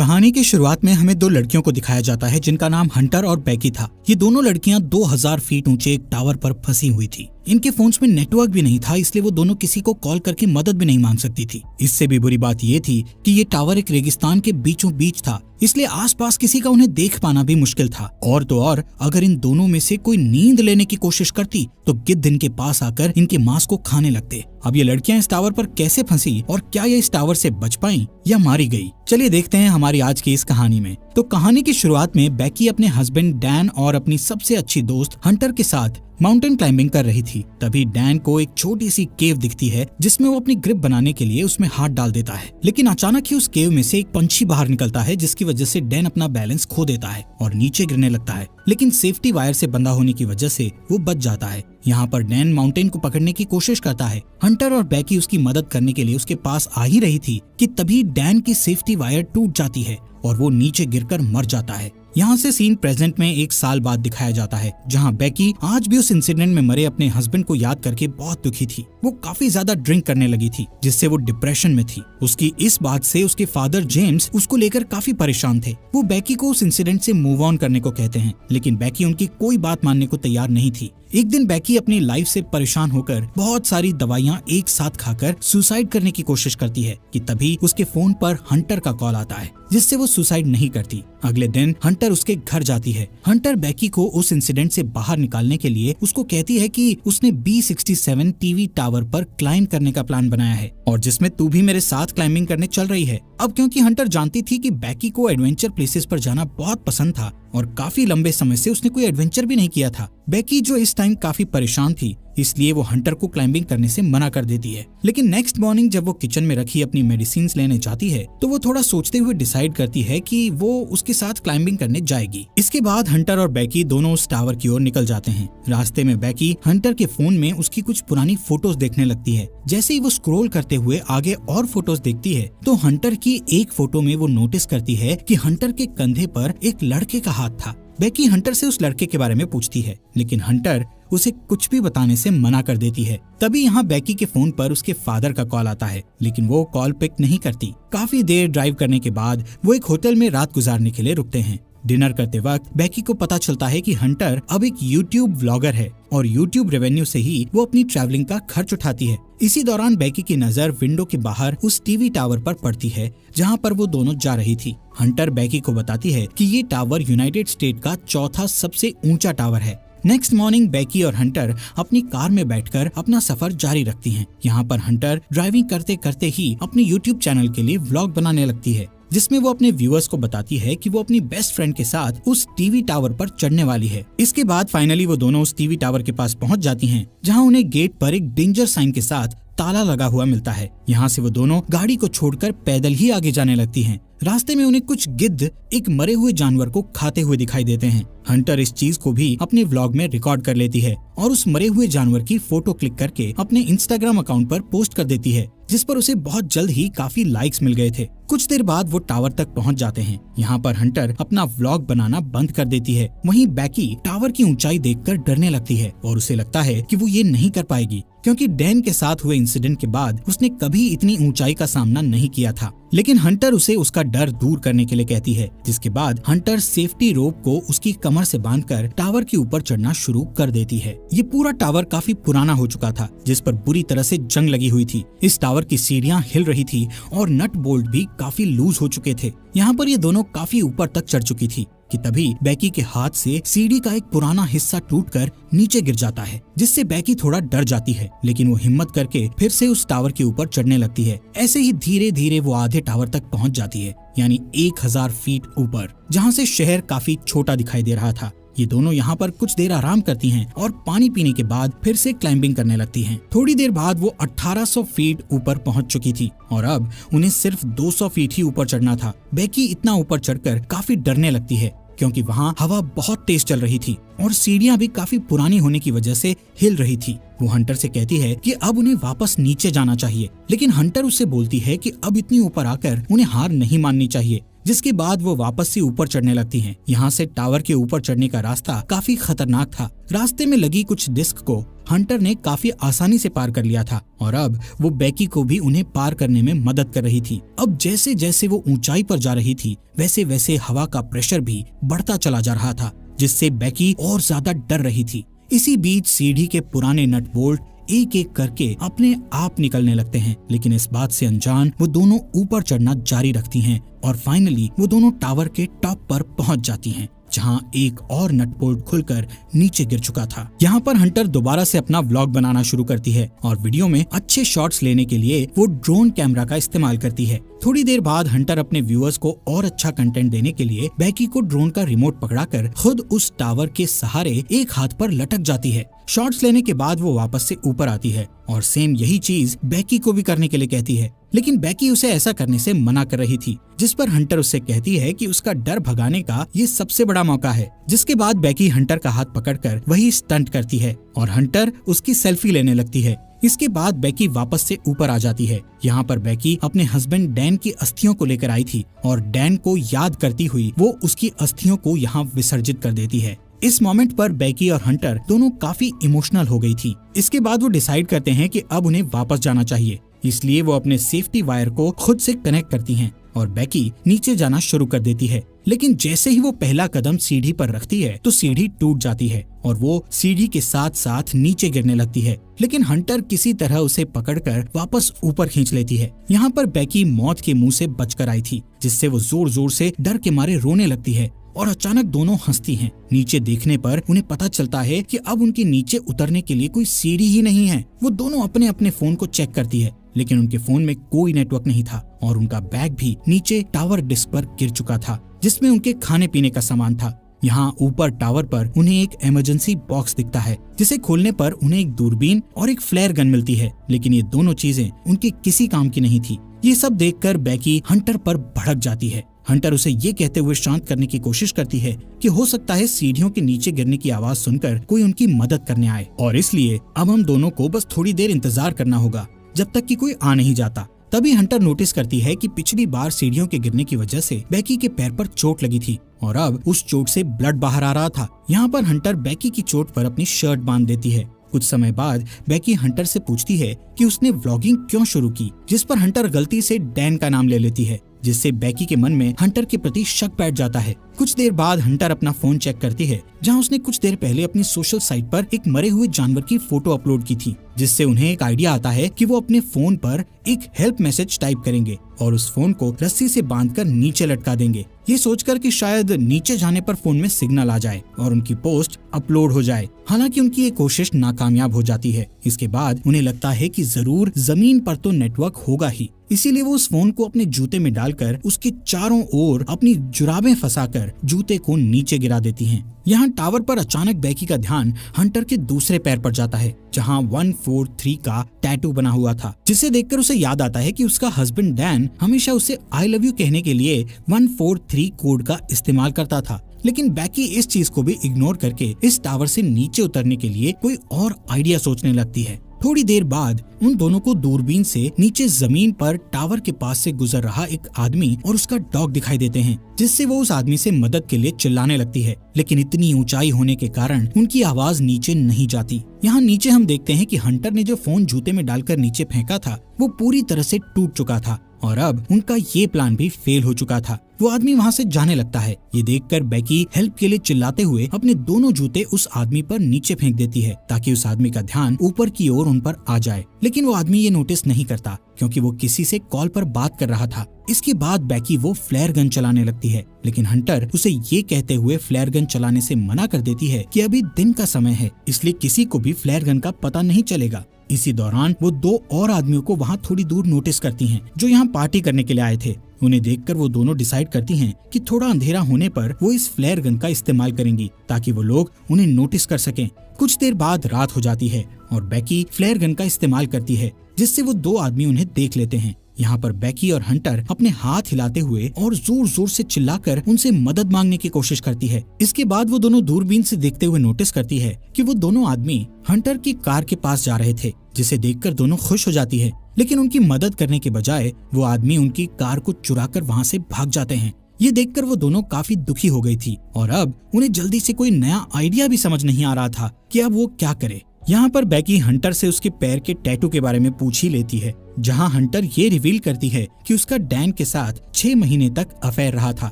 कहानी की शुरुआत में हमें दो लड़कियों को दिखाया जाता है जिनका नाम हंटर और बैकी था। ये दोनों लड़कियां 2000 फीट ऊंचे एक टावर पर फंसी हुई थी। इनके फोन्स में नेटवर्क भी नहीं था, इसलिए वो दोनों किसी को कॉल करके मदद भी नहीं मांग सकती थी। इससे भी बुरी बात ये थी कि ये टावर एक रेगिस्तान के बीचों बीच था, इसलिए आसपास किसी का उन्हें देख पाना भी मुश्किल था। और तो और अगर इन दोनों में से कोई नींद लेने की कोशिश करती तो गिद्ध इनके पास आकर इनके मांस को खाने लगते। अब ये लड़कियां इस टावर पर कैसे फंसी और क्या ये इस टावर से बच पाई या मारी गई, चलिए देखते हैं हमारी आज की इस कहानी में। तो कहानी की शुरुआत में बैकी अपने हस्बैंड डैन और अपनी सबसे अच्छी दोस्त हंटर के साथ माउंटेन क्लाइंबिंग कर रही थी। तभी डैन को एक छोटी सी केव दिखती है जिसमें वो अपनी ग्रिप बनाने के लिए उसमें हाथ डाल देता है। लेकिन अचानक ही उस केव में से एक पंछी बाहर निकलता है, जिसकी वजह से डैन अपना बैलेंस खो देता है और नीचे गिरने लगता है। लेकिन सेफ्टी वायर से बंधा होने की वजह से वो बच जाता है। यहाँ पर डैन माउंटेन को पकड़ने की कोशिश करता है। हंटर और बैकी उसकी मदद करने के लिए उसके पास आ ही रही थी कि तभी डैन की सेफ्टी वायर टूट जाती है और वो नीचे गिरकर मर जाता है। यहाँ से सीन प्रेजेंट में 1 साल बाद दिखाया जाता है, जहाँ बैकी आज भी उस इंसिडेंट में मरे अपने हस्बैंड को याद करके बहुत दुखी थी। वो काफी ज्यादा ड्रिंक करने लगी थी, जिससे वो डिप्रेशन में थी। उसकी इस बात से उसके फादर जेम्स उसको लेकर काफी परेशान थे। वो बैकी को उस इंसिडेंट से मूव ऑन करने को कहते हैं, लेकिन बैकी उनकी कोई बात मानने को तैयार नहीं थी। एक दिन बैकी अपनी लाइफ से परेशान होकर बहुत सारी दवाइयां एक साथ खाकर सुसाइड करने की कोशिश करती है कि तभी उसके फोन पर हंटर का कॉल आता है, जिससे वो सुसाइड नहीं करती। अगले दिन हंटर उसके घर जाती है। हंटर बैकी को उस इंसिडेंट से बाहर निकालने के लिए उसको कहती है कि उसने B67 टीवी टावर पर क्लाइंब करने का प्लान बनाया है और जिसमें तू भी मेरे साथ क्लाइंबिंग करने चल रही है। अब क्योंकि हंटर जानती थी कि बैकी को एडवेंचर प्लेसेस पर जाना बहुत पसंद था और काफी लंबे समय से उसने कोई एडवेंचर भी नहीं किया था, बैकी जो इस टाइम काफी परेशान थी, इसलिए वो हंटर को क्लाइंबिंग करने से मना कर देती है। लेकिन नेक्स्ट मॉर्निंग जब वो किचन में रखी अपनी मेडिसिन लेने जाती है तो वो थोड़ा सोचते हुए डिसाइड करती है कि वो उसके साथ क्लाइंबिंग करने जाएगी। इसके बाद हंटर और बैकी दोनों उस टावर की ओर निकल जाते हैं। रास्ते में बैकी हंटर के फोन में उसकी कुछ पुरानी फोटोज देखने लगती है। जैसे ही वो स्क्रॉल करते हुए आगे और फोटोज देखती है तो हंटर की एक फोटो में वो नोटिस करती है कि हंटर के कंधे पर एक लड़के का हाथ था। बैकी हंटर से उस लड़के के बारे में पूछती है, लेकिन हंटर उसे कुछ भी बताने से मना कर देती है। तभी यहाँ बैकी के फोन पर उसके फादर का कॉल आता है, लेकिन वो कॉल पिक नहीं करती। काफी देर ड्राइव करने के बाद वो एक होटल में रात गुजारने के लिए रुकते हैं। डिनर करते वक्त बैकी को पता चलता है कि हंटर अब एक यूट्यूब व्लॉगर है और यूट्यूब रेवेन्यू से ही वो अपनी ट्रैवलिंग का खर्च उठाती है। इसी दौरान बैकी की नजर विंडो के बाहर उस टीवी टावर पर पड़ती है जहाँ पर वो दोनों जा रही थी। हंटर बैकी को बताती है कि ये टावर यूनाइटेड स्टेट का चौथा सबसे ऊंचा टावर है। नेक्स्ट मॉर्निंग बैकी और हंटर अपनी कार में बैठकर अपना सफर जारी रखती हैं। यहाँ पर हंटर ड्राइविंग करते करते ही अपने यूट्यूब चैनल के लिए व्लॉग बनाने लगती है, जिसमें वो अपने व्यूअर्स को बताती है कि वो अपनी बेस्ट फ्रेंड के साथ उस टीवी टावर पर चढ़ने वाली है। इसके बाद फाइनली वो दोनों उस टीवी टावर के पास पहुंच जाती हैं, जहां उन्हें गेट पर एक डेंजर साइन के साथ ताला लगा हुआ मिलता है। यहाँ से वो दोनों गाड़ी को छोड़कर पैदल ही आगे जाने लगती हैं। रास्ते में उन्हें कुछ गिद्ध एक मरे हुए जानवर को खाते हुए दिखाई देते हैं। हंटर इस चीज को भी अपने व्लॉग में रिकॉर्ड कर लेती है और उस मरे हुए जानवर की फोटो क्लिक करके अपने इंस्टाग्राम अकाउंट पर पोस्ट कर देती है, जिस पर उसे बहुत जल्द ही काफी लाइक्स मिल गए थे। कुछ देर बाद वो टावर तक पहुंच जाते हैं। यहाँ पर हंटर अपना व्लॉग बनाना बंद कर देती है। वहीं बैकी टावर की ऊंचाई देखकर डरने लगती है और उसे लगता है कि वो ये नहीं कर पाएगी, क्योंकि डैन के साथ हुए इंसिडेंट के बाद उसने कभी इतनी ऊंचाई का सामना नहीं किया था। लेकिन हंटर उसे उसका डर दूर करने के लिए कहती है, जिसके बाद हंटर सेफ्टी रोप को उसकी कमर से बांधकर टावर के ऊपर चढ़ना शुरू कर देती है। ये पूरा टावर काफी पुराना हो चुका था, जिस पर बुरी तरह से जंग लगी हुई थी। इस टावर की सीढ़ियां हिल रही थी और नट बोल्ट भी काफी लूज हो चुके थे। यहाँ पर ये दोनों काफी ऊपर तक चढ़ चुकी थी कि तभी बैकी के हाथ से सीढ़ी का एक पुराना हिस्सा टूटकर नीचे गिर जाता है, जिससे बैकी थोड़ा डर जाती है। लेकिन वो हिम्मत करके फिर से उस टावर के ऊपर चढ़ने लगती है। ऐसे ही धीरे धीरे वो आधे टावर तक पहुंच जाती है, यानी 1000 फीट ऊपर, जहाँ से शहर काफी छोटा दिखाई दे रहा था। ये दोनों यहाँ पर कुछ देर आराम करती हैं और पानी पीने के बाद फिर से क्लाइंबिंग करने लगती हैं। थोड़ी देर बाद वो 1800 फीट ऊपर पहुँच चुकी थी और अब उन्हें सिर्फ 200 फीट ही ऊपर चढ़ना था। बैकी इतना ऊपर चढ़कर काफी डरने लगती है, क्योंकि वहाँ हवा बहुत तेज चल रही थी और सीढ़ियाँ भी काफी पुरानी होने की वजह से हिल रही थी। वो हंटर से कहती है कि अब उन्हें वापस नीचे जाना चाहिए, लेकिन हंटर उससे बोलती है कि अब इतनी ऊपर आकर उन्हें हार नहीं माननी चाहिए, जिसके बाद वो वापस से ऊपर चढ़ने लगती हैं। यहाँ से टावर के ऊपर चढ़ने का रास्ता काफी खतरनाक था। रास्ते में लगी कुछ डिस्क को हंटर ने काफी आसानी से पार कर लिया था और अब वो बेकी को भी उन्हें पार करने में मदद कर रही थी। अब जैसे जैसे वो ऊंचाई पर जा रही थी वैसे वैसे हवा का प्रेशर भी बढ़ता चला जा रहा था, जिससे बेकी और ज्यादा डर रही थी। इसी बीच सीढ़ी के पुराने नट बोल्ट एक एक करके अपने आप निकलने लगते हैं, लेकिन इस बात से अनजान वो दोनों ऊपर चढ़ना जारी रखती हैं और फाइनली वो दोनों टावर के टॉप पर पहुंच जाती हैं, जहां एक और नट बोल्ट खुलकर नीचे गिर चुका था। यहाँ पर हंटर दोबारा से अपना व्लॉग बनाना शुरू करती है और वीडियो में अच्छे शॉट्स लेने के लिए वो ड्रोन कैमरा का इस्तेमाल करती है। थोड़ी देर बाद हंटर अपने व्यूअर्स को और अच्छा कंटेंट देने के लिए बेकी को ड्रोन का रिमोट पकड़ाकर खुद उस टावर के सहारे एक हाथ पर लटक जाती है। शॉट्स लेने के बाद वो वापस से ऊपर आती है और सेम यही चीज बेकी को भी करने के लिए कहती है, लेकिन बेकी उसे ऐसा करने से मना कर रही थी, जिस पर हंटर उससे कहती है कि उसका डर भगाने का ये सबसे बड़ा मौका है। जिसके बाद बेकी हंटर का हाथ पकड़कर वही स्टंट करती है और हंटर उसकी सेल्फी लेने लगती है। इसके बाद बेकी वापस से ऊपर आ जाती है। यहाँ पर बेकी अपने हस्बैंड डैन की अस्थियों को लेकर आई थी और डैन को याद करती हुई वो उसकी अस्थियों को यहाँ विसर्जित कर देती है। इस मोमेंट पर बेकी और हंटर दोनों काफी इमोशनल हो गई थी। इसके बाद वो डिसाइड करते हैं कि अब उन्हें वापस जाना चाहिए, इसलिए वो अपने सेफ्टी वायर को खुद से कनेक्ट करती हैं और बेकी नीचे जाना शुरू कर देती है। लेकिन जैसे ही वो पहला कदम सीढ़ी पर रखती है तो सीढ़ी टूट जाती है और वो सीढ़ी के साथ साथ नीचे गिरने लगती है, लेकिन हंटर किसी तरह उसे पकड़कर वापस ऊपर खींच लेती है। यहाँ पर बेकी मौत के मुंह से बचकर आई थी, जिससे वो जोर जोर से डर के मारे रोने लगती है और अचानक दोनों हंसती हैं। नीचे देखने पर उन्हें पता चलता है कि अब उनके नीचे उतरने के लिए कोई सीढ़ी ही नहीं है। वो दोनों अपने अपने फोन को चेक करती है, लेकिन उनके फोन में कोई नेटवर्क नहीं था और उनका बैग भी नीचे टावर डिस्क पर गिर चुका था, जिसमें उनके खाने पीने का सामान था। यहाँ ऊपर टावर पर उन्हें एक इमरजेंसी बॉक्स दिखता है, जिसे खोलने पर उन्हें एक दूरबीन और एक फ्लेयर गन मिलती है, लेकिन ये दोनों चीजें उनके किसी काम की नहीं थी। ये सब देखकर बेकी हंटर पर भड़क जाती है। हंटर उसे ये कहते हुए शांत करने की कोशिश करती है कि हो सकता है सीढ़ियों के नीचे गिरने की आवाज सुनकर कोई उनकी मदद करने आए और इसलिए अब हम दोनों को बस थोड़ी देर इंतजार करना होगा जब तक कि कोई आ नहीं जाता। तभी हंटर नोटिस करती है कि पिछली बार सीढ़ियों के गिरने की वजह से बेकी के पैर पर चोट लगी थी और अब उस चोट से ब्लड बाहर आ रहा था। यहाँ पर हंटर बेकी की चोट पर अपनी शर्ट बांध देती है। कुछ समय बाद बेकी हंटर से पूछती है कि उसने व्लॉगिंग क्यों शुरू की, जिस पर हंटर गलती से डैन का नाम ले लेती है, जिससे बेकी के मन में हंटर के प्रति शक बैठ जाता है। कुछ देर बाद हंटर अपना फोन चेक करती है, जहां उसने कुछ देर पहले अपनी सोशल साइट पर एक मरे हुए जानवर की फोटो अपलोड की थी, जिससे उन्हें एक आइडिया आता है कि वो अपने फोन पर एक हेल्प मैसेज टाइप करेंगे और उस फोन को रस्सी से बांधकर नीचे लटका देंगे, ये सोचकर कि शायद नीचे जाने पर फोन में सिग्नल आ जाए और उनकी पोस्ट अपलोड हो जाए। हालांकि उनकी ये कोशिश नाकामयाब हो जाती है। इसके बाद उन्हें लगता है कि जरूर जमीन पर तो नेटवर्क होगा ही, इसीलिए वो उस फोन को अपने जूते में डालकर उसके चारों ओर अपनी जुराबें फंसाकर जूते को नीचे गिरा देती हैं। यहाँ टावर पर अचानक बेकी का ध्यान हंटर के दूसरे पैर पर जाता है, जहाँ 143 का टैटू बना हुआ था, जिसे देखकर उसे याद आता है कि उसका हस्बैंड डैन हमेशा उसे आई लव यू कहने के लिए 143 कोड का इस्तेमाल करता था। लेकिन बेकी इस चीज को भी इग्नोर करके इस टावर से नीचे उतरने के लिए कोई और आइडिया सोचने लगती है। थोड़ी देर बाद उन दोनों को दूरबीन से नीचे जमीन पर टावर के पास से गुजर रहा एक आदमी और उसका डॉग दिखाई देते हैं, जिससे वो उस आदमी से मदद के लिए चिल्लाने लगती है, लेकिन इतनी ऊंचाई होने के कारण उनकी आवाज नीचे नहीं जाती। यहाँ नीचे हम देखते हैं कि हंटर ने जो फोन जूते में डालकर नीचे फेंका था वो पूरी तरह से टूट चुका था और अब उनका ये प्लान भी फेल हो चुका था। वो आदमी वहाँ से जाने लगता है। ये देखकर बेकी हेल्प के लिए चिल्लाते हुए अपने दोनों जूते उस आदमी पर नीचे फेंक देती है, ताकि उस आदमी का ध्यान ऊपर की ओर उन पर आ जाए। लेकिन वो आदमी ये नोटिस नहीं करता, क्योंकि वो किसी से कॉल पर बात कर रहा था। इसके बाद बेकी वो फ्लेयर गन चलाने लगती है, लेकिन हंटर उसे ये कहते हुए फ्लेयर गन चलाने से मना कर देती है कि अभी दिन का समय है, इसलिए किसी को भी फ्लेयर गन का पता नहीं चलेगा। इसी दौरान वो दो और आदमियों को वहाँ थोड़ी दूर नोटिस करती हैं, जो यहाँ पार्टी करने के लिए आए थे। उन्हें देखकर वो दोनों डिसाइड करती हैं कि थोड़ा अंधेरा होने पर वो इस फ्लेयर गन का इस्तेमाल करेंगी, ताकि वो लोग उन्हें नोटिस कर सकें। कुछ देर बाद रात हो जाती है और बेकी फ्लेयर गन का इस्तेमाल करती है, जिससे वो दो आदमी उन्हें देख लेते हैं। यहाँ पर बेकी और हंटर अपने हाथ हिलाते हुए और जोर जोर से चिल्लाकर उनसे मदद मांगने की कोशिश करती है। इसके बाद वो दोनों दूरबीन से देखते हुए नोटिस करती है कि वो दोनों आदमी हंटर की कार के पास जा रहे थे, जिसे देखकर दोनों खुश हो जाती है। लेकिन उनकी मदद करने के बजाय वो आदमी उनकी कार को चुराकर वहाँ से भाग जाते हैं। ये देखकर वो दोनों काफी दुखी हो गई थी और अब उन्हें जल्दी से कोई नया आइडिया भी समझ नहीं आ रहा था कि अब वो क्या करे। यहाँ पर बेकी हंटर से उसके पैर के टैटू के बारे में पूछ ही लेती है, जहाँ हंटर ये रिवील करती है कि उसका डैन के साथ 6 महीने तक अफेयर रहा था।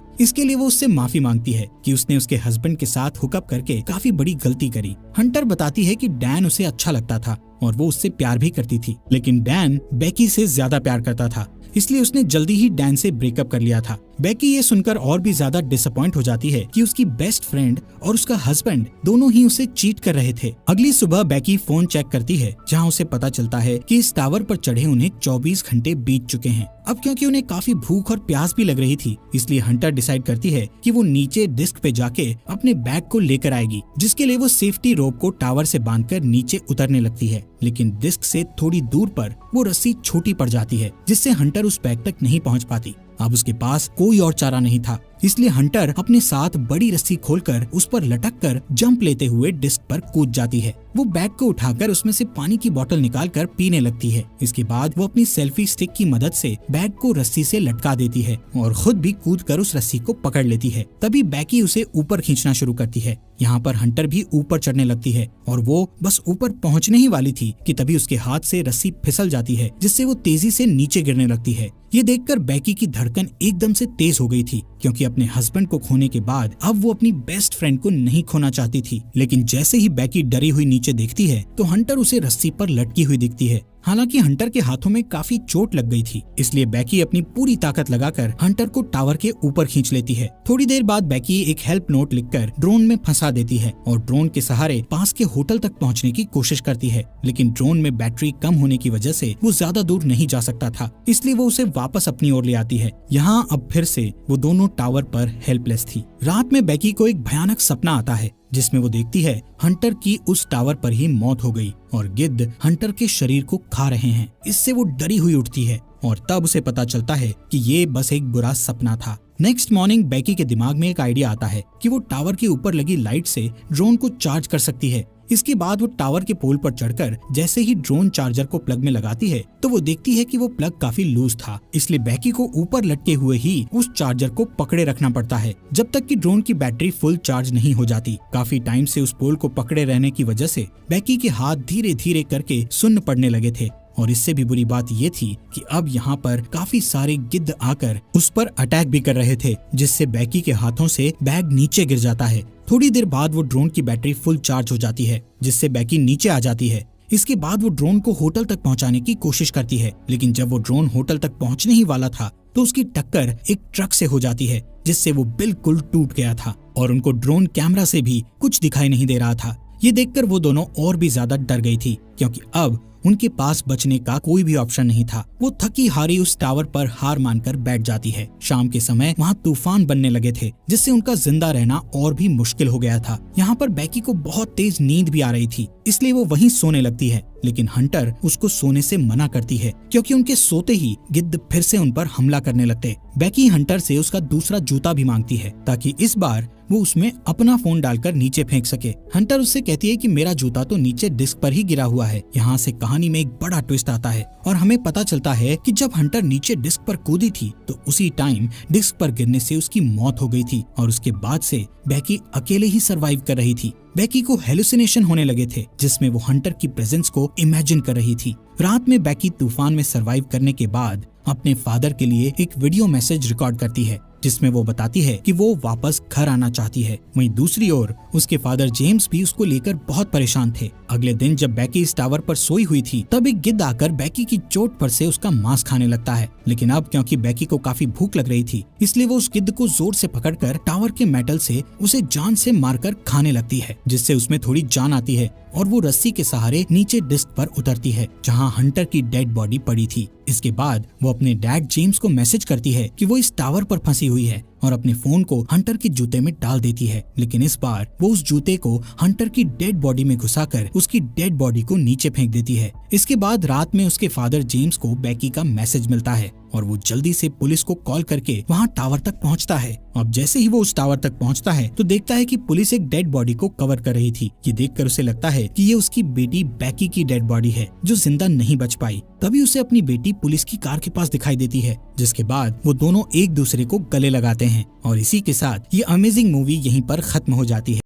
इसके लिए वो उससे माफी मांगती है कि उसने उसके हस्बैंड के साथ हुकअप करके काफी बड़ी गलती करी। हंटर बताती है कि डैन उसे अच्छा लगता था और वो उससे प्यार भी करती थी, लेकिन डैन बेकी से ज्यादा प्यार करता था, इसलिए उसने जल्दी ही डैन से ब्रेकअप कर लिया था। बेकी ये सुनकर और भी ज्यादा डिसअपॉइंट हो जाती है कि उसकी बेस्ट फ्रेंड और उसका हस्बैंड दोनों ही उसे चीट कर रहे थे। अगली सुबह बेकी फोन चेक करती है, जहां उसे पता चलता है कि इस टावर पर चढ़े उन्हें 24 घंटे बीत चुके हैं। अब क्योंकि उन्हें काफी भूख और प्यास भी लग रही थी, इसलिए हंटर डिसाइड करती है कि वो नीचे डिस्क पे जाके अपने बैग को लेकर आएगी, जिसके लिए वो सेफ्टी रोप को टावर से बांधकर नीचे उतरने लगती है। लेकिन डिस्क से थोड़ी दूर पर वो रस्सी छोटी पड़ जाती है, जिससे हंटर उस बैग तक नहीं पहुंच पाती। अब उसके पास कोई और चारा नहीं था, इसलिए हंटर अपने साथ बड़ी रस्सी खोलकर उस पर लटककर जंप लेते हुए डिस्क पर कूद जाती है। वो बैग को उठाकर उसमें से पानी की बोतल निकालकर पीने लगती है। इसके बाद वो अपनी सेल्फी स्टिक की मदद से बैग को रस्सी से लटका देती है और खुद भी कूदकर उस रस्सी को पकड़ लेती है। तभी बेकी उसे ऊपर खींचना शुरू करती है। यहाँ पर हंटर भी ऊपर चढ़ने लगती है और वो बस ऊपर पहुँचने ही वाली थी कि तभी उसके हाथ से रस्सी फिसल जाती है, जिससे वो तेजी से नीचे गिरने लगती है। ये देखकर बेकी की धड़कन एकदम से तेज हो गई थी, क्योंकि अपने हस्बैंड को खोने के बाद अब वो अपनी बेस्ट फ्रेंड को नहीं खोना चाहती थी। लेकिन जैसे ही बेकी डरी हुई नीचे देखती है तो हंटर उसे रस्सी पर लटकी हुई दिखती है। हालांकि हंटर के हाथों में काफी चोट लग गई थी, इसलिए बेकी अपनी पूरी ताकत लगाकर हंटर को टावर के ऊपर खींच लेती है। थोड़ी देर बाद बेकी एक हेल्प नोट लिखकर ड्रोन में फंसा देती है और ड्रोन के सहारे पास के होटल तक पहुंचने की कोशिश करती है। लेकिन ड्रोन में बैटरी कम होने की वजह से वो ज्यादा दूर नहीं जा सकता था, इसलिए वो उसे वापस अपनी ओर ले आती है। यहाँ अब फिर से वो दोनों टावर पर हेल्पलेस थी। रात में बेकी को एक भयानक सपना आता है, जिसमें वो देखती है हंटर की उस टावर पर ही मौत हो गई और गिद्ध हंटर के शरीर को खा रहे हैं। इससे वो डरी हुई उठती है और तब उसे पता चलता है कि ये बस एक बुरा सपना था। नेक्स्ट मॉर्निंग बेकी के दिमाग में एक आइडिया आता है कि वो टावर के ऊपर लगी लाइट से ड्रोन को चार्ज कर सकती है। इसके बाद वो टावर के पोल पर चढ़कर जैसे ही ड्रोन चार्जर को प्लग में लगाती है तो वो देखती है कि वो प्लग काफी लूज था, इसलिए बेकी को ऊपर लटके हुए ही उस चार्जर को पकड़े रखना पड़ता है जब तक कि ड्रोन की बैटरी फुल चार्ज नहीं हो जाती। काफी टाइम से उस पोल को पकड़े रहने की वजह से बेकी के हाथ धीरे धीरे करके सुन्न पड़ने लगे थे और इससे भी बुरी बात ये थी कि अब यहाँ पर काफी सारे गिद्ध आकर उस पर अटैक भी कर रहे थे, जिससे बेकी के हाथों से बैग नीचे गिर जाता है। थोड़ी देर बाद वो ड्रोन की बैटरी फुल चार्ज हो जाती है, जिससे बेकी नीचे आ जाती है। इसके बाद वो ड्रोन को होटल तक पहुंचाने की कोशिश करती है, लेकिन जब वो ड्रोन होटल तक पहुंचने ही वाला था तो उसकी टक्कर एक ट्रक से हो जाती है, जिससे वो बिल्कुल टूट गया था और उनको ड्रोन कैमरा से भी कुछ दिखाई नहीं दे रहा था। ये देखकर वो दोनों और भी ज्यादा डर गई थी, क्योंकि अब उनके पास बचने का कोई भी ऑप्शन नहीं था। वो थकी हारी उस टावर पर हार मानकर बैठ जाती है। शाम के समय वहाँ तूफान बनने लगे थे, जिससे उनका जिंदा रहना और भी मुश्किल हो गया था। यहाँ पर बेकी को बहुत तेज नींद भी आ रही थी, इसलिए वो वहीं सोने लगती है, लेकिन हंटर उसको सोने से मना करती है, क्योंकि उनके सोते ही गिद्ध फिर से उन पर हमला करने लगते। बेकी हंटर से उसका दूसरा जूता भी मांगती है, ताकि इस बार वो उसमें अपना फोन डालकर नीचे फेंक सके। हंटर उससे कहती है कि मेरा जूता तो नीचे डिस्क पर ही गिरा हुआ है। यहाँ से कहानी में एक बड़ा ट्विस्ट आता है और हमें पता चलता है कि जब हंटर नीचे डिस्क पर कूदी थी तो उसी टाइम डिस्क पर गिरने से उसकी मौत हो गई थी और उसके बाद से बेकी अकेले ही सरवाइव कर रही थी। बेकी को हेलुसिनेशन होने लगे थे, जिसमें वो हंटर की प्रेजेंस को इमेजिन कर रही थी। रात में बेकी तूफान में सरवाइव करने के बाद अपने फादर के लिए एक वीडियो मैसेज रिकॉर्ड करती है, जिसमें वो बताती है कि वो वापस घर आना चाहती है। वहीं दूसरी ओर उसके फादर जेम्स भी उसको लेकर बहुत परेशान थे। अगले दिन जब बेकी इस टावर पर सोई हुई थी तब एक गिद्ध आकर बेकी की चोट पर से उसका मांस खाने लगता है, लेकिन अब क्योंकि बेकी को काफी भूख लग रही थी इसलिए वो उस गिद्ध को जोर से पकड़कर टावर के मेटल से उसे जान से मारकर खाने लगती है, जिससे उसमें थोड़ी जान आती है और वो रस्सी के सहारे नीचे डिस्क पर उतरती है, जहां हंटर की डेड बॉडी पड़ी थी। इसके बाद वो अपने डैड जेम्स को मैसेज करती है कि वो इस टावर पर फंसी हुई है और अपने फोन को हंटर के जूते में डाल देती है, लेकिन इस बार वो उस जूते को हंटर की डेड बॉडी में घुसाकर उसकी डेड बॉडी को नीचे फेंक देती है। इसके बाद रात में उसके फादर जेम्स को बेकी का मैसेज मिलता है और वो जल्दी से पुलिस को कॉल करके वहाँ टावर तक पहुँचता है। अब जैसे ही वो उस टावर तक पहुँचता है तो देखता है कि पुलिस एक डेड बॉडी को कवर कर रही थी। ये देखकर उसे लगता है कि ये उसकी बेटी बेकी की डेड बॉडी है जो जिंदा नहीं बच पाई। तभी उसे अपनी बेटी पुलिस की कार के पास दिखाई देती है, जिसके बाद वो दोनों एक दूसरे को गले लगाते हैं और इसी के साथ ये अमेजिंग मूवी यहीं पर खत्म हो जाती है।